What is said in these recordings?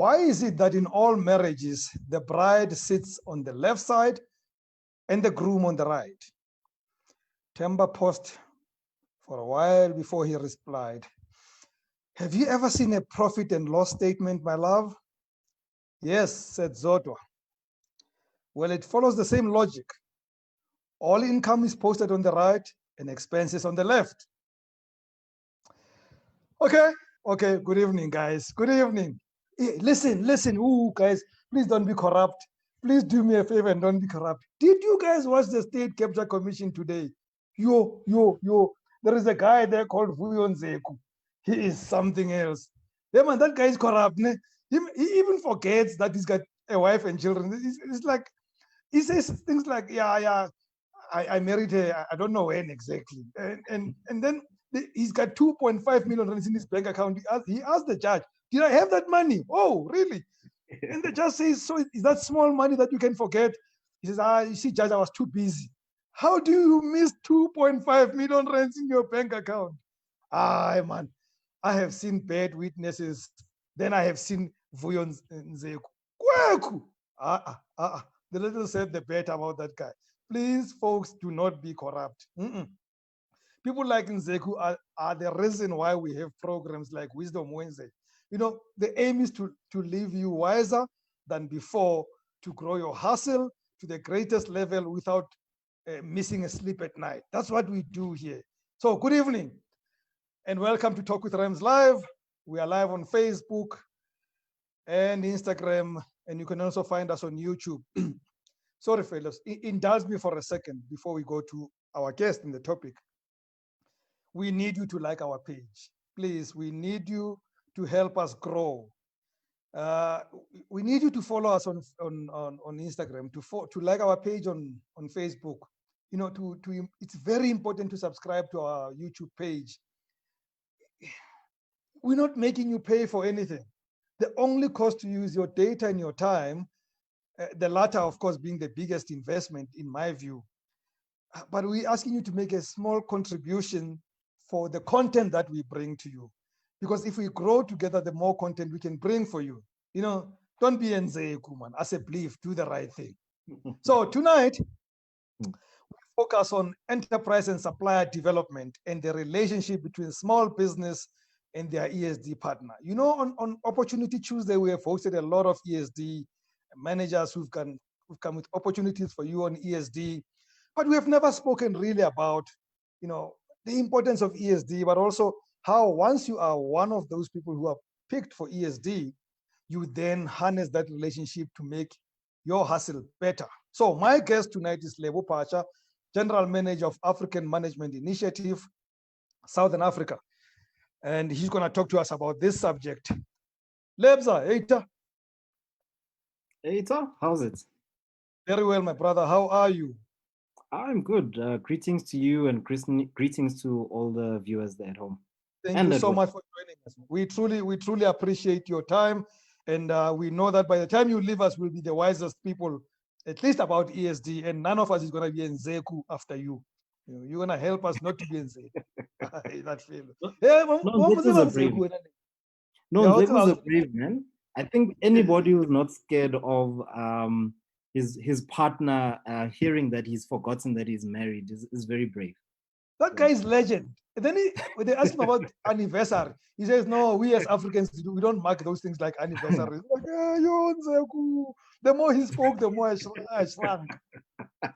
Why is it that in all marriages, the bride sits on the left side and the groom on the right? Temba paused for a while before he replied, have you ever seen a profit and loss statement, my love? Yes, said Zodwa. Well, it follows the same logic. All income is posted on the right and expenses on the left. Okay, good evening, guys. Good evening. Hey, listen, ooh, guys, please don't be corrupt. Please do me a favor and don't be corrupt. Did you guys watch the State Capture Commission today? Yo, there is a guy there called Vuyon Zeku. He is something else. Yeah, man, that guy is corrupt. Ne? He even forgets that he's got a wife and children. It's like, he says things like, yeah, I married her, I don't know when exactly. And then he's got 2.5 million rands in his bank account. He asked the judge, did I have that money? Oh, really? And the judge says, so is that small money that you can forget? He says, you see, judge, I was too busy. How do you miss 2.5 million rands in your bank account? Man, I have seen bad witnesses. Then I have seen Vuyon Nzeku. Kweku. The little said the better about that guy. Please, folks, do not be corrupt. People like Nzeku are the reason why we have programs like Wisdom Wednesday. You know, the aim is to leave you wiser than before, to grow your hustle to the greatest level without missing a sleep at night. That's what we do here. So good evening and welcome to Talk with Rams Live. We are live on Facebook and Instagram, and you can also find us on YouTube. Sorry, fellows, indulge me for a second before we go to our guest in the topic. We need you to like our page. Please, we need you to help us grow. We need you to follow us on Instagram, to like our page on Facebook. You know, it's very important to subscribe to our YouTube page. We're not making you pay for anything. The only cost to you is your data and your time, the latter, of course, being the biggest investment in my view. But we're asking you to make a small contribution for the content that we bring to you. Because if we grow together, the more content we can bring for you. You know, don't be Nzeku, man. As a belief, do the right thing. So tonight, we focus on enterprise and supplier development and the relationship between small business and their ESD partner. You know, on Opportunity Tuesday, we have hosted a lot of ESD managers who've come with opportunities for you on ESD, but we have never spoken really about, you know, the importance of ESD, but also how once you are one of those people who are picked for ESD, you then harness that relationship to make your hustle better. So my guest tonight is Lebo Phasha, General Manager of African Management Initiative, Southern Africa. And he's going to talk to us about this subject. Lebza, Eita. Eita, how's it? Very well, my brother. How are you? I'm good. Greetings to you and greetings to all the viewers there at home. Thank you so much for joining us. We truly appreciate your time. And we know that by the time you leave us, we'll be the wisest people, at least about ESD. And none of us is going to be in Nzeku after you. You're going to help us not to be in Nzeku. That feeling. Nzeku's a brave. Nzeku's a brave man. I think anybody who's not scared of his partner hearing that he's forgotten that he's married is very brave. That guy is legend. And then when they ask him about anniversary, he says, no, we as Africans, we don't mark those things like anniversary. Like, the more he spoke, the more I shrank.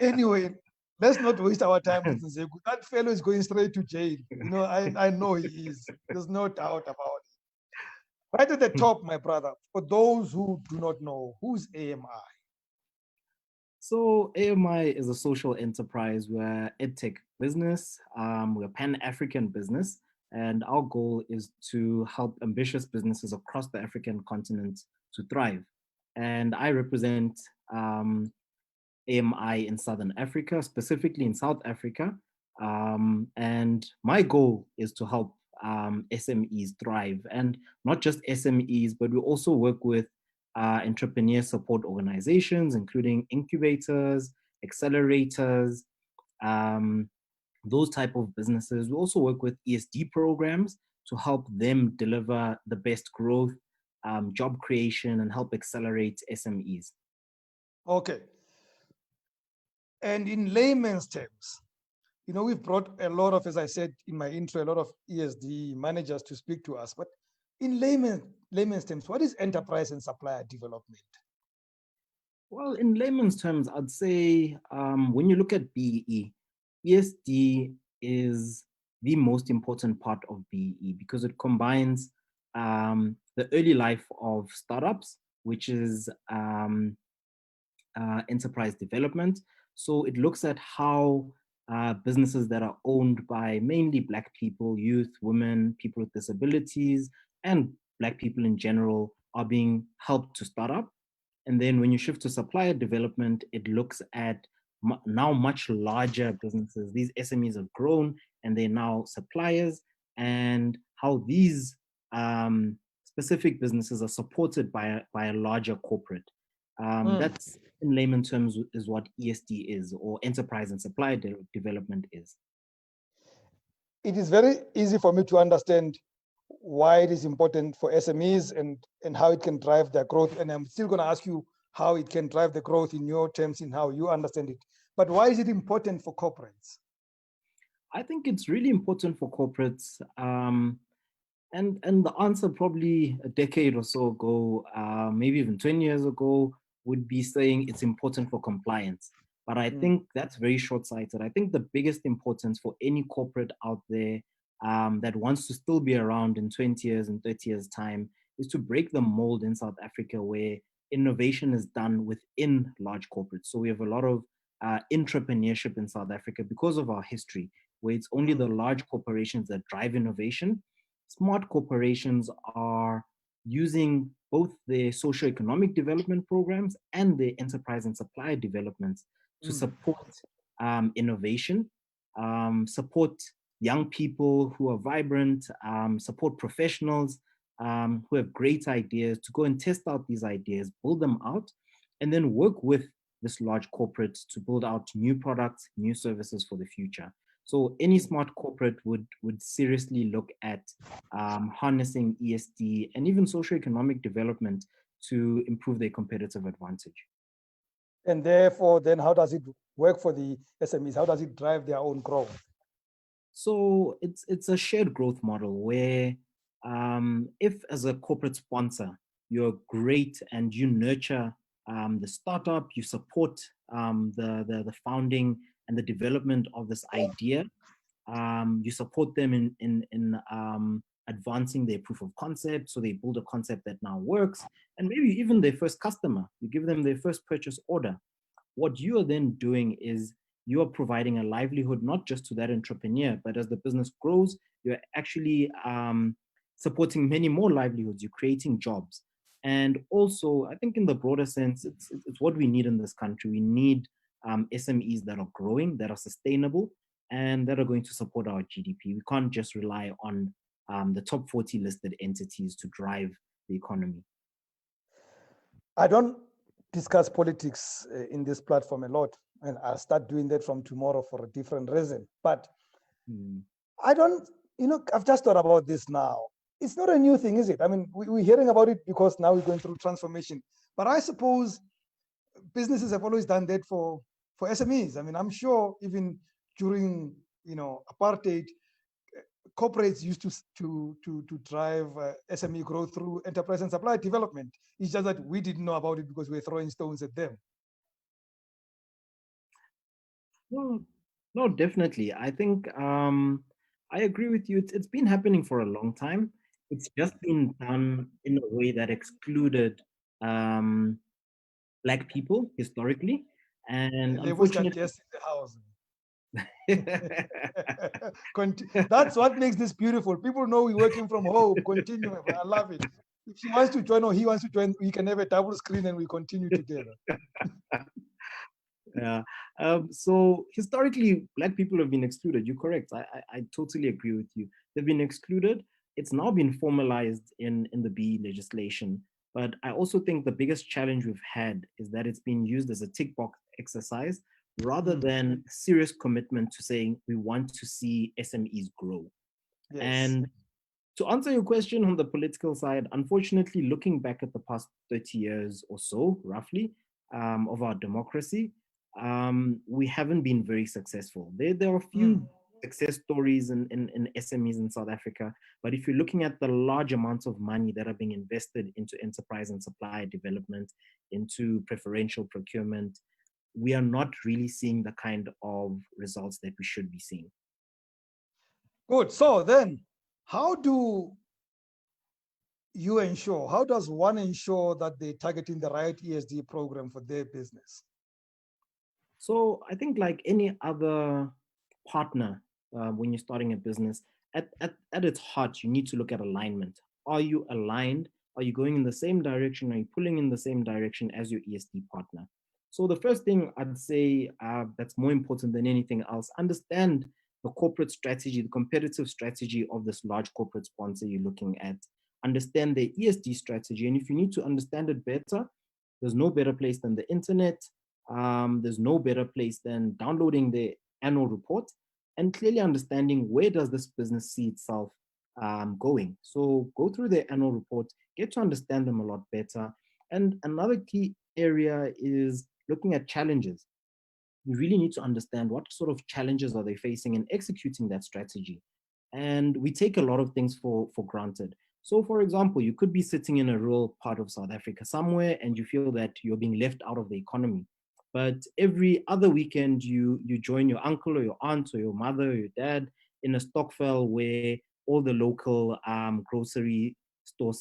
Anyway, let's not waste our time with Nzeku. That fellow is going straight to jail. You know, I know he is. There's no doubt about it. Right at the top, my brother, for those who do not know, who's AMI? So AMI is a social enterprise. We're edtech business. We're a Pan-African business, and our goal is to help ambitious businesses across the African continent to thrive. And I represent AMI in Southern Africa, specifically in South Africa. And my goal is to help SMEs thrive, and not just SMEs, but we also work with entrepreneur support organizations, including incubators, accelerators, those type of businesses. We also work with ESD programs to help them deliver the best growth, job creation and help accelerate SMEs. Okay. And in layman's terms, we've brought a lot of, as I said in my intro, a lot of ESD managers to speak to us. But in layman's terms, what is enterprise and supplier development? Well, in layman's terms, I'd say when you look at BEE, ESD is the most important part of BEE because it combines the early life of startups, which is enterprise development. So it looks at how businesses that are owned by mainly Black people, youth, women, people with disabilities, and Black people in general are being helped to start up. And then when you shift to supplier development, it looks at now much larger businesses. These SMEs have grown and they're now suppliers, and how these specific businesses are supported by a larger corporate. Mm. That's in layman terms is what ESD is, or enterprise and supplier development is. It is very easy for me to understand why it is important for SMEs and how it can drive their growth. And I'm still going to ask you how it can drive the growth in your terms, in how you understand it. But why is it important for corporates? I think it's really important for corporates. And the answer probably a decade or so ago, maybe even 20 years ago, would be saying it's important for compliance. But I Mm. think that's very short-sighted. I think the biggest importance for any corporate out there that wants to still be around in 20 years and 30 years' time is to break the mold in South Africa where innovation is done within large corporates. So we have a lot of entrepreneurship in South Africa because of our history, where it's only the Mm. large corporations that drive innovation. Smart corporations are using both their socio-economic development programs and their enterprise and supplier developments to Mm. support innovation, support young people who are vibrant, support professionals who have great ideas to go and test out these ideas, build them out, and then work with this large corporate to build out new products, new services for the future. So any smart corporate would seriously look at harnessing ESD and even socioeconomic development to improve their competitive advantage. And therefore, then how does it work for the SMEs? How does it drive their own growth? So it's a shared growth model where if as a corporate sponsor you're great and you nurture the startup, you support the founding and the development of this idea, you support them in advancing their proof of concept, so they build a concept that now works, and maybe even their first customer, you give them their first purchase order. What you are then doing is you are providing a livelihood not just to that entrepreneur, but as the business grows, you're actually supporting many more livelihoods. You're creating jobs. And also, I think in the broader sense, it's what we need in this country. We need SMEs that are growing, that are sustainable, and that are going to support our GDP. We can't just rely on the top 40 listed entities to drive the economy. I don't discuss politics in this platform a lot, and I'll start doing that from tomorrow for a different reason. But Hmm. I don't, I've just thought about this now. It's not a new thing, is it? I mean, we're hearing about it because now we're going through transformation. But I suppose businesses have always done that for SMEs. I mean, I'm sure even during apartheid, corporates used to drive SME growth through enterprise and supply development. It's just that we didn't know about it because we're throwing stones at them. No, no, definitely. I think I agree with you. It's been happening for a long time. It's just been done in a way that excluded um, Black people historically. And Lebo's got unfortunately, guests in the house. That's what makes this beautiful. People know we're working from home. Continue. I love it. If she wants to join or he wants to join, we can have a double screen and we continue together. yeah. So historically, Black people have been excluded. You're correct. I totally agree with you. They've been excluded. It's now been formalized in the BE legislation. But I also think the biggest challenge we've had is that it's been used as a tick box exercise rather Mm, than serious commitment to saying we want to see SMEs grow. yes. And To answer your question on the political side, unfortunately, looking back at the past 30 years or so, roughly, of our democracy, we haven't been very successful. There are a few Mm. success stories in SMEs in South Africa, but if you're looking at the large amounts of money that are being invested into enterprise and supply development, into preferential procurement, we are not really seeing the kind of results that we should be seeing. Good. So then, how do you ensure, how does one ensure that they're targeting the right ESD program for their business? So I think like any other partner, when you're starting a business, at its heart, you need to look at alignment. Are you aligned? Are you going in the same direction? Are you pulling in the same direction as your ESD partner? So the first thing I'd say that's more important than anything else, understand the corporate strategy, the competitive strategy of this large corporate sponsor you're looking at. Understand their ESD strategy. And if you need to understand it better, there's no better place than the internet. There's no better place than downloading the annual report and clearly understanding where does this business see itself going. So go through the annual report, get to understand them a lot better. And another key area is looking at challenges. You really need to understand what sort of challenges are they facing in executing that strategy. And we take a lot of things for granted. So, for example, you could be sitting in a rural part of South Africa somewhere and you feel that you're being left out of the economy. But every other weekend, you join your uncle or your aunt or your mother or your dad in a stokvel where all the local grocery store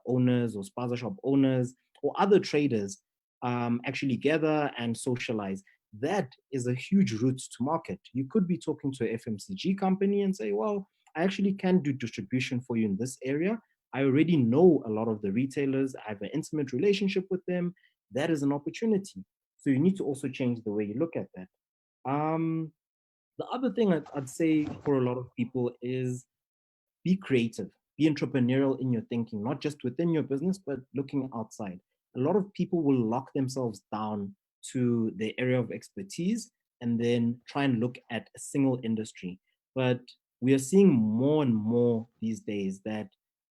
owners or spaza shop owners or other traders actually gather and socialize. That is a huge route to market. You could be talking to a FMCG company and say, well, I actually can do distribution for you in this area. I already know a lot of the retailers. I have an intimate relationship with them. That is an opportunity. So you need to also change the way you look at that. The other thing I'd say for a lot of people is be creative, be entrepreneurial in your thinking, not just within your business, but looking outside. A lot of people will lock themselves down to their area of expertise and then try and look at a single industry. But we are seeing more and more these days that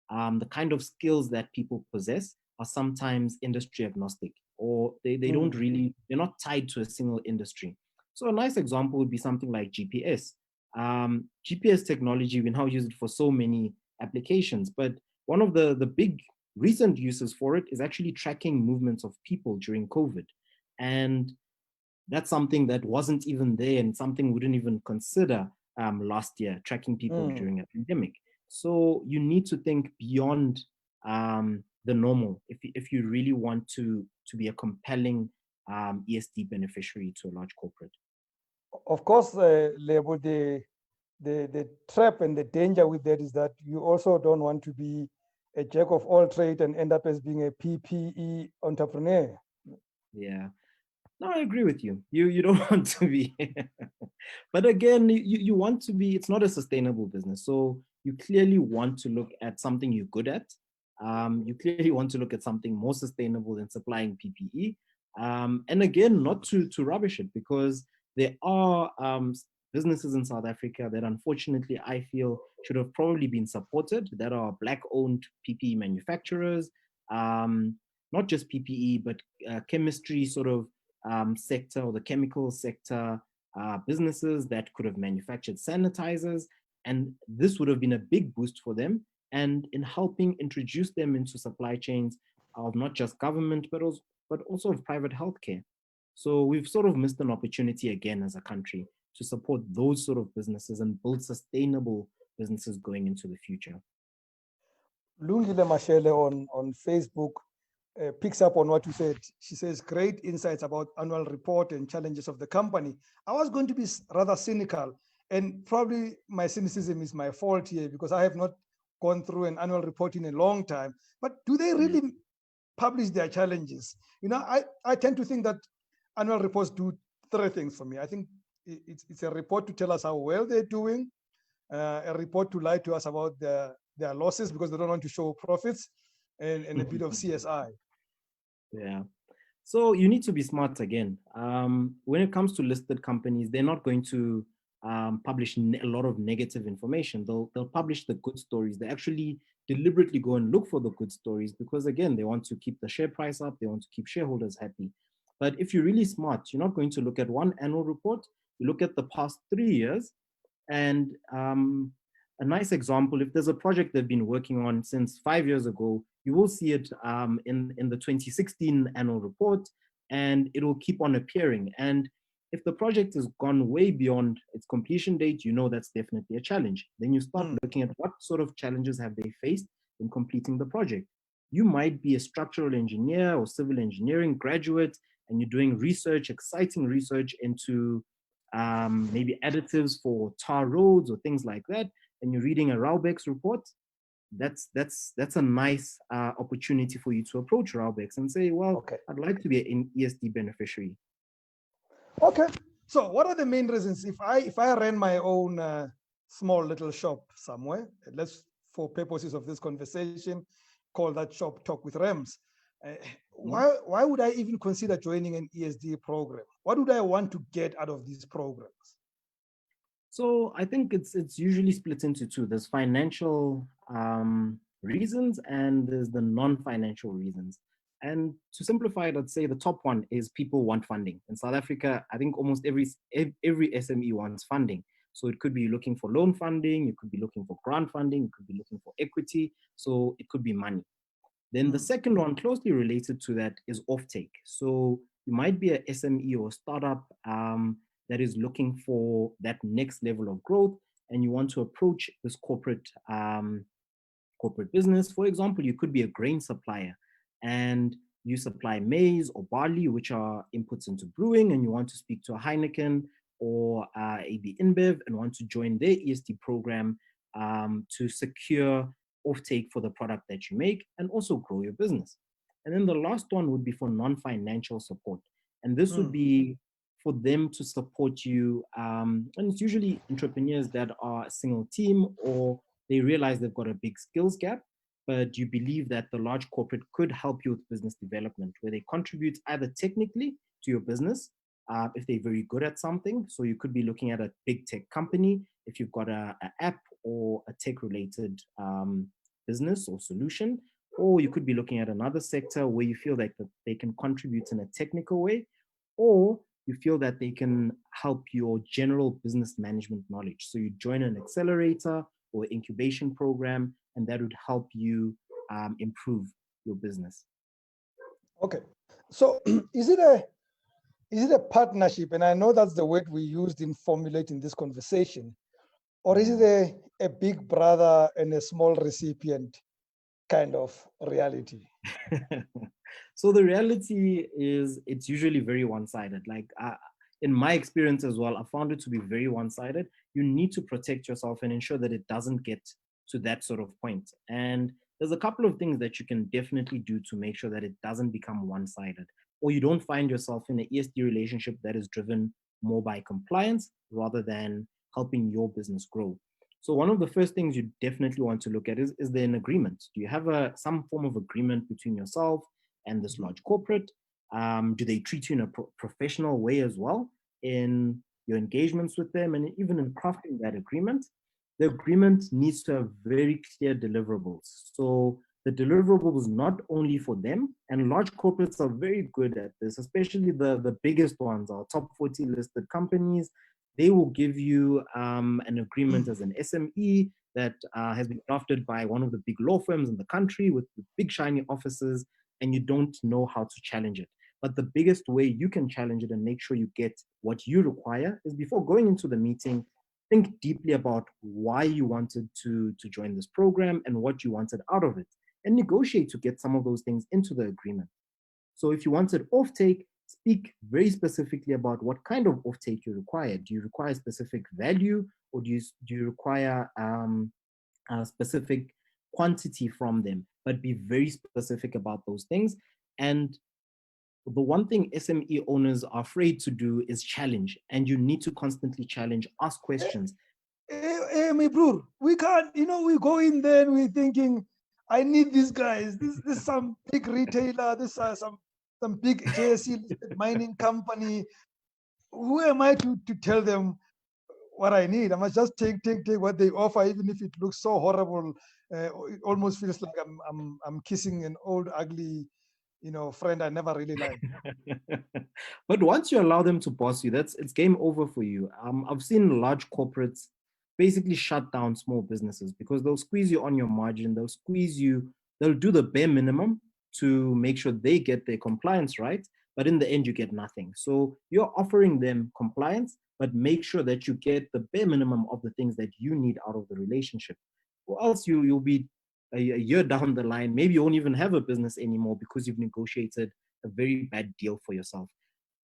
the kind of skills that people possess are sometimes industry agnostic, or they don't Mm. really, they're not tied to a single industry. So a nice example would be something like GPS. GPS technology, we now use it for so many applications, but one of the big recent uses for it is actually tracking movements of people during COVID. And that's something that wasn't even there and something we didn't even consider last year, tracking people Mm. during a pandemic. So you need to think beyond the normal if you really want to be a compelling ESD beneficiary to a large corporate. Of course, Lebo, the trap and the danger with that is that you also don't want to be a jack of all trade and end up as being a PPE entrepreneur. Yeah. No, I agree with you. You don't want to be, but again, you want to be. It's not a sustainable business, so you clearly want to look at something you're good at. You clearly want to look at something more sustainable than supplying PPE. And again, not to rubbish it because there are businesses in South Africa that unfortunately I feel should have probably been supported. That are black-owned PPE manufacturers. Not just PPE, but chemistry sort of sector or the chemical sector businesses that could have manufactured sanitizers. And this would have been a big boost for them and in helping introduce them into supply chains of not just government, but also of private healthcare. So we've sort of missed an opportunity again as a country to support those sort of businesses and build sustainable businesses going into the future. Lungile Mashele on Facebook picks up on what you said. She says, great insights about annual report and challenges of the company. I was going to be rather cynical, and probably my cynicism is my fault here because I have not gone through an annual report in a long time. But do they really publish their challenges? I tend to think that annual reports do three things for me. I think it's a report to tell us how well they're doing, a report to lie to us about their losses because they don't want to show profits, and a bit of CSI. Yeah. So you need to be smart again. When it comes to listed companies, they're not going to publish a lot of negative information. They'll publish the good stories. They actually deliberately go and look for the good stories because, again, they want to keep the share price up. They want to keep shareholders happy. But if you're really smart, you're not going to look at one annual report. You look at the past 3 years. And a nice example, if there's a project they've been working on since 5 years ago, you will see it in the 2016 annual report, and it will keep on appearing. And if the project has gone way beyond its completion date, you know that's definitely a challenge. Then you start looking at what sort of challenges have they faced in completing the project. You might be a structural engineer or civil engineering graduate, and you're doing research, exciting research into maybe additives for tar roads or things like that, and you're reading a Raubex report. That's a nice opportunity for you to approach Raubex and say, well, Okay. I'd like to be an ESD beneficiary. Okay. So what are the main reasons? If I ran my own small little shop somewhere, let's, for purposes of this conversation, call that shop Talk with Rams. Why would I even consider joining an ESD program? What would I want to get out of these programs? So I think it's usually split into two. There's financial reasons and there's the non-financial reasons. And to simplify it, I'd say the top one is people want funding. In South Africa, I think almost every SME wants funding. So it could be looking for loan funding, you could be looking for grant funding, you could be looking for equity. So it could be money. Then the second one closely related to that is offtake. So you might be a SME or a startup that is looking for that next level of growth, and you want to approach this corporate business. For example, you could be a grain supplier and you supply maize or barley, which are inputs into brewing, and you want to speak to a Heineken or AB InBev and want to join their EST program to secure offtake for the product that you make and also grow your business. And then the last one would be for non-financial support. And this would be for them to support you. And it's usually entrepreneurs that are a single team or they realize they've got a big skills gap, but you believe that the large corporate could help you with business development, where they contribute either technically to your business, if they're very good at something. So you could be looking at a big tech company if you've got an app or a tech-related business or solution, or you could be looking at another sector where you feel like that they can contribute in a technical way, or you feel that they can help your general business management knowledge. So you join an accelerator or incubation program, and that would help you improve your business. Okay, so is it a partnership? And I know that's the word we used in formulating this conversation, or is it a big brother and a small recipient kind of reality? So the reality is it's usually very one-sided. Like in my experience as well, I found it to be very one-sided. You need to protect yourself and ensure that it doesn't get to that sort of point. And there's a couple of things that you can definitely do to make sure that it doesn't become one-sided, or you don't find yourself in an ESD relationship that is driven more by compliance rather than helping your business grow. So one of the first things you definitely want to look at is there an agreement? Do you have some form of agreement between yourself and this large corporate? Do they treat you in a professional way as well in your engagements with them? And even in crafting that agreement, the agreement needs to have very clear deliverables. So the deliverables not only for them, and large corporates are very good at this, especially the biggest ones, our top 40 listed companies. They will give you an agreement as an SME that has been drafted by one of the big law firms in the country with big shiny offices, and you don't know how to challenge it. But the biggest way you can challenge it and make sure you get what you require is before going into the meeting, think deeply about why you wanted to join this program and what you wanted out of it, and negotiate to get some of those things into the agreement. So if you wanted offtake, speak very specifically about what kind of offtake you require. Do you require specific value, or do you require a specific quantity from them? But be very specific about those things. And the one thing SME owners are afraid to do is challenge, and you need to constantly challenge, ask questions. Hey, my bro, we can't, we go in there and we're thinking, I need these guys. This is some big retailer. This is some big JSE mining company. Who am I to tell them what I need. I must just take what they offer, even if it looks so horrible. It almost feels like I'm kissing an old ugly, friend I never really liked. But once you allow them to boss you, it's game over for you. I've seen large corporates basically shut down small businesses because they'll squeeze you on your margin, they'll squeeze you, they'll do the bare minimum to make sure they get their compliance right, but in the end you get nothing. So you're offering them compliance, but make sure that you get the bare minimum of the things that you need out of the relationship, or else you'll be a year down the line, maybe you won't even have a business anymore because you've negotiated a very bad deal for yourself.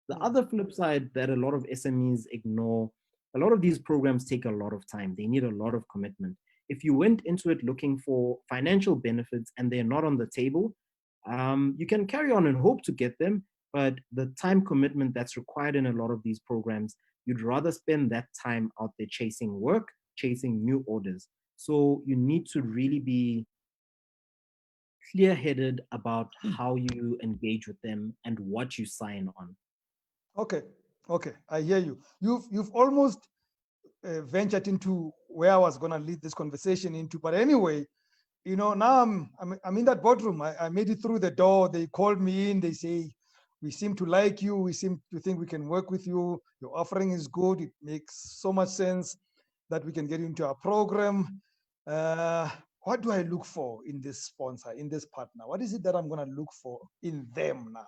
The Mm. other flip side that a lot of SMEs ignore, a lot of these programs take a lot of time. They need a lot of commitment. If you went into it looking for financial benefits and they're not on the table, you can carry on and hope to get them, but the time commitment that's required in a lot of these programs, you'd rather spend that time out there chasing work, chasing new orders. So you need to really be clear headed about how you engage with them and what you sign on. Okay, okay, I hear you. You've almost ventured into where I was going to lead this conversation into. But anyway, now I'm in that boardroom. I made it through the door. They called me in. They say, we seem to like you. We seem to think we can work with you. Your offering is good. It makes so much sense that we can get into our program. Uh, what do I look for in this sponsor, in this partner? What is it that I'm going to look for in them now?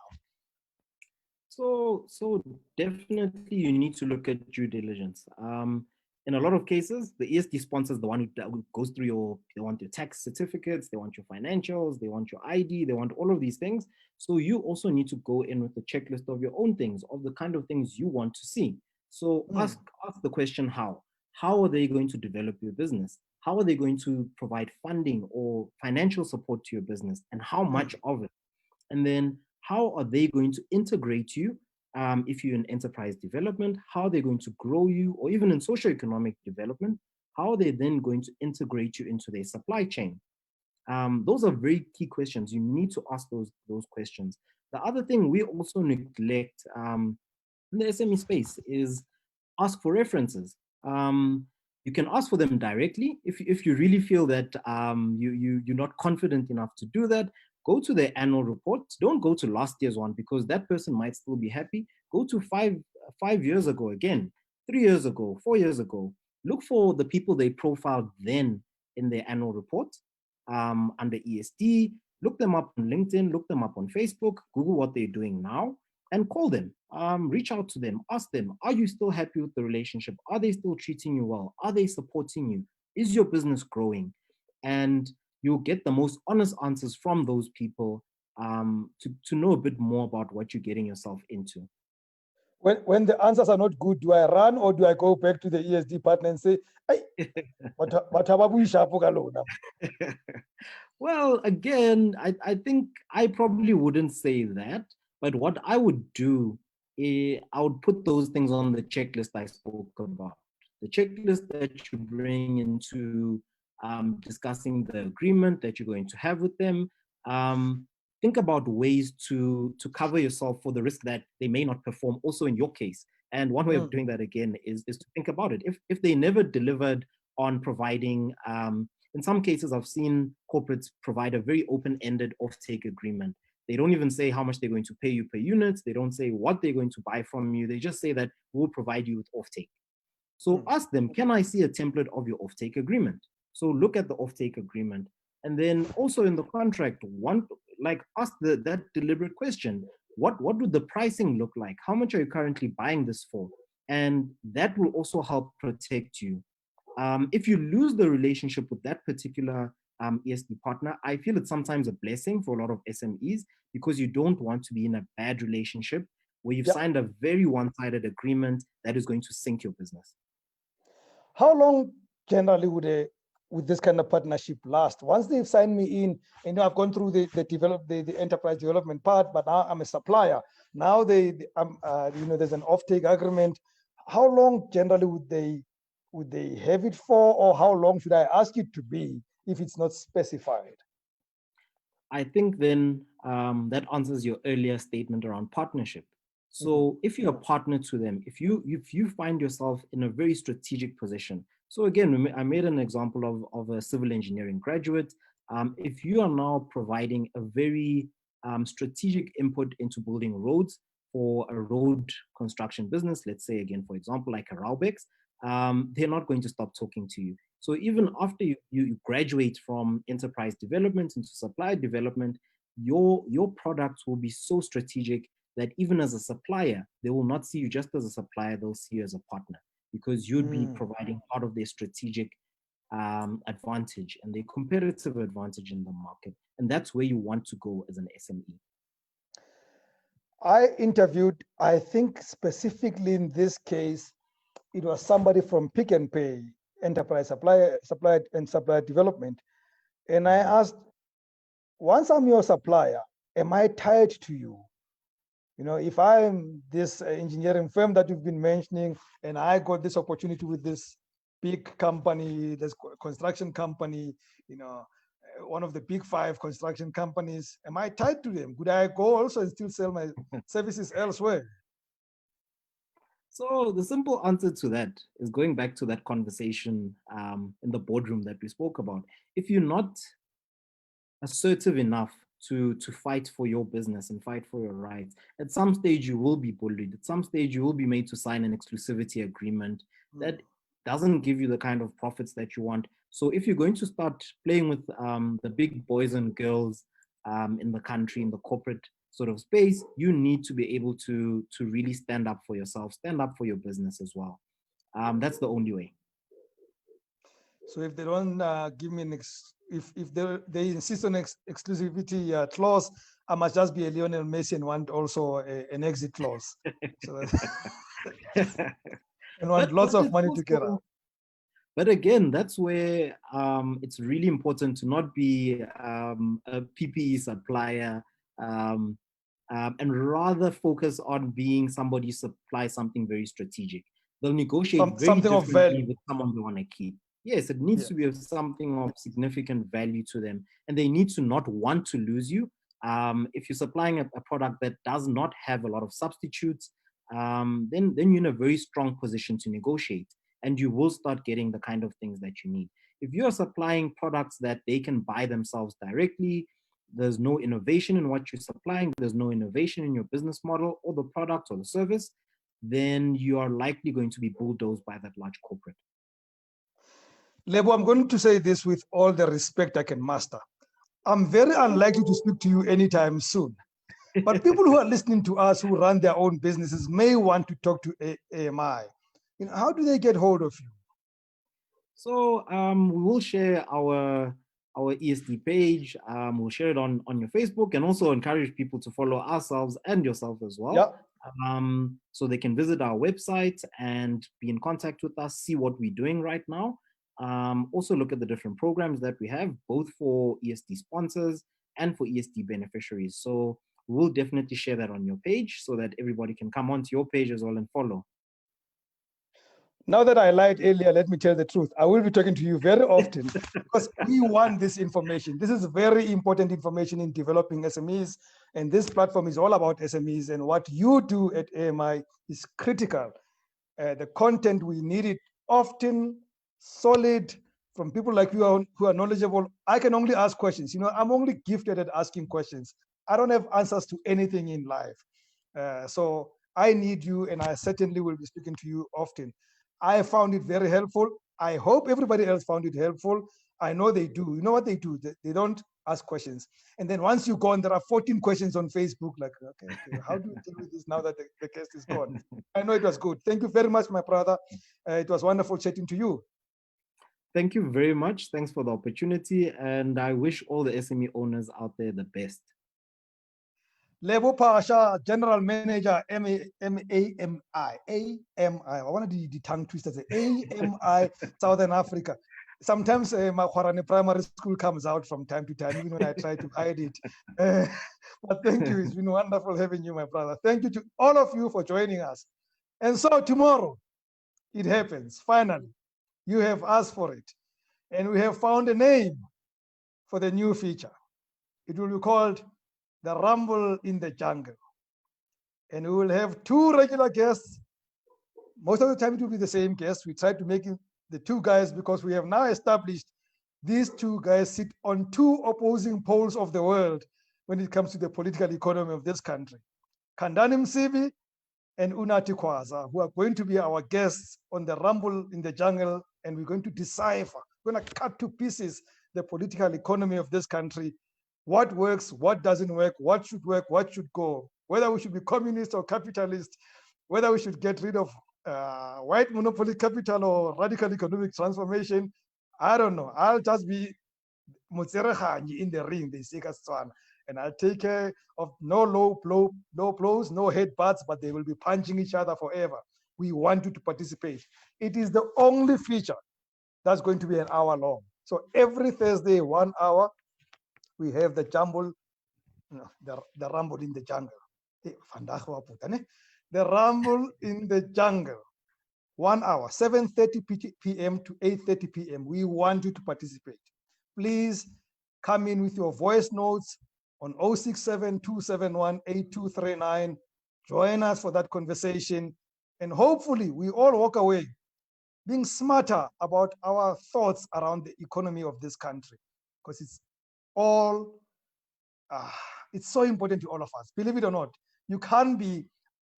So definitely you need to look at due diligence. In a lot of cases, the ESD sponsor is the one who goes through they want your tax certificates, they want your financials, they want your ID, they want all of these things. So you also need to go in with a checklist of your own things, of the kind of things you want to see. So Mm, ask the question how. How are they going to develop your business? How are they going to provide funding or financial support to your business? And how mm. much of it? And then how are they going to integrate you if you're in enterprise development? How are they going to grow you? Or even in socioeconomic development, how are they then going to integrate you into their supply chain? Those are very key questions. You need to ask those questions. The other thing we also neglect in the SME space is ask for references. You can ask for them directly if you really feel that you're not confident enough to do that. Go to their annual report. Don't go to last year's one because that person might still be happy. Go to 5 years ago again, 3 years ago, 4 years ago. Look for the people they profiled then in their annual report under ESD. Look them up on LinkedIn. Look them up on Facebook. Google what they're doing now and call them, reach out to them, ask them, are you still happy with the relationship? Are they still treating you well? Are they supporting you? Is your business growing? And you'll get the most honest answers from those people to know a bit more about what you're getting yourself into. When the answers are not good, do I run or do I go back to the ESD partner and say, "Hey, but Well, again, I think I probably wouldn't say that, but what I would do is I would put those things on the checklist I spoke about. The checklist that you bring into discussing the agreement that you're going to have with them. Think about ways to cover yourself for the risk that they may not perform also in your case. And one way of Mm, doing that again is to think about it. If they never delivered on providing in some cases, I've seen corporates provide a very open-ended off-take agreement. They don't even say how much they're going to pay you per unit. They don't say what they're going to buy from you. They just say that we'll provide you with off-take. So mm. ask them, can I see a template of your off-take agreement? So look at the off-take agreement. And then also in the contract, ask that deliberate question. What would the pricing look like? How much are you currently buying this for? And that will also help protect you. If you lose the relationship with that particular ESD partner, I feel it's sometimes a blessing for a lot of SMEs because you don't want to be in a bad relationship where you've Yeah. signed a very one-sided agreement that is going to sink your business. How long generally would this kind of partnership last? Once they've signed me in, I've gone through the enterprise development part, but now I'm a supplier. Now there's an offtake agreement. How long generally would they have it for, or how long should I ask it to be if it's not specified? I think then that answers your earlier statement around partnership. So if you're a partner to them, if you find yourself in a very strategic position. So again, I made an example of a civil engineering graduate. If you are now providing a very strategic input into building roads for a road construction business, let's say again, for example, like a Raubex, they're not going to stop talking to you. So even after you graduate from enterprise development into supply development, your products will be so strategic that even as a supplier, they will not see you just as a supplier, they'll see you as a partner because you'd be providing part of their strategic advantage and their competitive advantage in the market. And that's where you want to go as an SME. I interviewed, I think specifically in this case, it was somebody from Pick and Pay, enterprise supply development. And I asked, once I'm your supplier, am I tied to you? You know, if I'm this engineering firm that you've been mentioning, and I got this opportunity with this big company, this construction company, you know, one of the big 5 construction companies, am I tied to them? Could I go also and still sell my services elsewhere? So the simple answer to that is going back to that conversation in the boardroom that we spoke about. If you're not assertive enough to fight for your business and fight for your rights, at some stage you will be bullied. At some stage you will be made to sign an exclusivity agreement that doesn't give you the kind of profits that you want. So if you're going to start playing with the big boys and girls in the country, in the corporate sort of space, you need to be able to really stand up for yourself, stand up for your business as well. That's the only way. So if they don't give me if they insist on exclusivity clause, I must just be a Lionel Messi and want also an exit clause. So and want lots of money to get out. But again, that's where it's really important to not be a PPE supplier and rather focus on being somebody who supplies something very strategic. They'll negotiate very something of differently value with someone they want to keep. Yes, it needs to be something of significant value to them, and they need to not want to lose you. If you're supplying a product that does not have a lot of substitutes, then you're in a very strong position to negotiate, and you will start getting the kind of things that you need. If you're supplying products that they can buy themselves directly, there's no innovation in what you're supplying, there's no innovation in your business model or the product or the service, then you are likely going to be bulldozed by that large corporate. Lebo, I'm going to say this with all the respect I can muster. I'm very unlikely to speak to you anytime soon. But people who are listening to us who run their own businesses may want to talk to AMI. You know, how do they get hold of you? So we will share our ESD page. We'll share it on your Facebook and also encourage people to follow ourselves and yourself as well. Yeah. So they can visit our website and be in contact with us, see what we're doing right now. Also look at the different programs that we have, both for ESD sponsors and for ESD beneficiaries. So we'll definitely share that on your page so that everybody can come onto your page as well and follow. Now that I lied earlier, let me tell the truth. I will be talking to you very often because we want this information. This is very important information in developing SMEs. And this platform is all about SMEs. And what you do at AMI is critical. The content, we need it often, solid, from people like you who are knowledgeable. I can only ask questions. You know, I'm only gifted at asking questions. I don't have answers to anything in life. So I need you, and I certainly will be speaking to you often. I found it very helpful. I hope everybody else found it helpful. I know they do. You know what they do? They don't ask questions. And then once you go on, there are 14 questions on Facebook. Like, okay, how do we deal with this now that the guest is gone? I know it was good. Thank you very much, my brother. It was wonderful chatting to you. Thank you very much. Thanks for the opportunity. And I wish all the SME owners out there the best. Lebo Phasha, General Manager, AMI. I wanted the tongue twister, AMI, Southern Africa. Sometimes my Khwarane primary school comes out from time to time, even when I try to hide it. But thank you. It's been wonderful having you, my brother. Thank you to all of you for joining us. And so tomorrow, it happens. Finally, you have asked for it. And we have found a name for the new feature. It will be called The Rumble in the Jungle. And we will have 2 regular guests. Most of the time it will be the same guests. We try to make it the 2 guys because we have now established these 2 guys sit on 2 opposing poles of the world when it comes to the political economy of this country. Kandani Msibi and Unati Kwaza, who are going to be our guests on the Rumble in the Jungle, and we're going to decipher, we're going to cut to pieces the political economy of this country, what works, what doesn't work, what should go, whether we should be communist or capitalist, whether we should get rid of white monopoly capital or radical economic transformation. I don't know. I'll just be Mutserehanyi in the ring, they say Setswana, and I'll take care of no low blows, no headbutts, but they will be punching each other forever. We want you to participate. It is the only feature that's going to be an hour long. So every Thursday, 1 hour, we have the jumble, the rumble in the jungle. The rumble in the jungle. 1 hour, 7:30 p.m. to 8:30 p.m. We want you to participate. Please come in with your voice notes on 067-271-8239. Join us for that conversation. And hopefully we all walk away being smarter about our thoughts around the economy of this country, because it's all, it's so important to all of us. Believe it or not, you can't be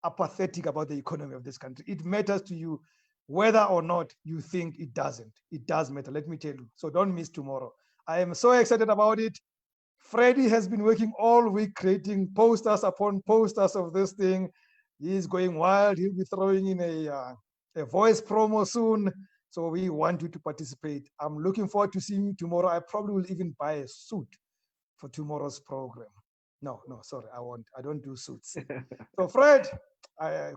apathetic about the economy of this country. It matters to you whether or not you think it doesn't. It does matter, let me tell you. So don't miss tomorrow. I am so excited about it. Freddie has been working all week creating posters upon posters of this thing. He's going wild. He'll be throwing in a voice promo soon. So we want you to participate. I'm looking forward to seeing you tomorrow. I probably will even buy a suit for tomorrow's program. No, sorry, I don't do suits. So Fred,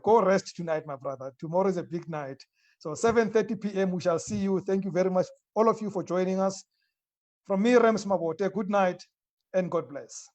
go rest tonight, my brother. Tomorrow is a big night. So 7:30 p.m. we shall see you. Thank you very much, all of you, for joining us. From me, Rems Mabote, good night and God bless.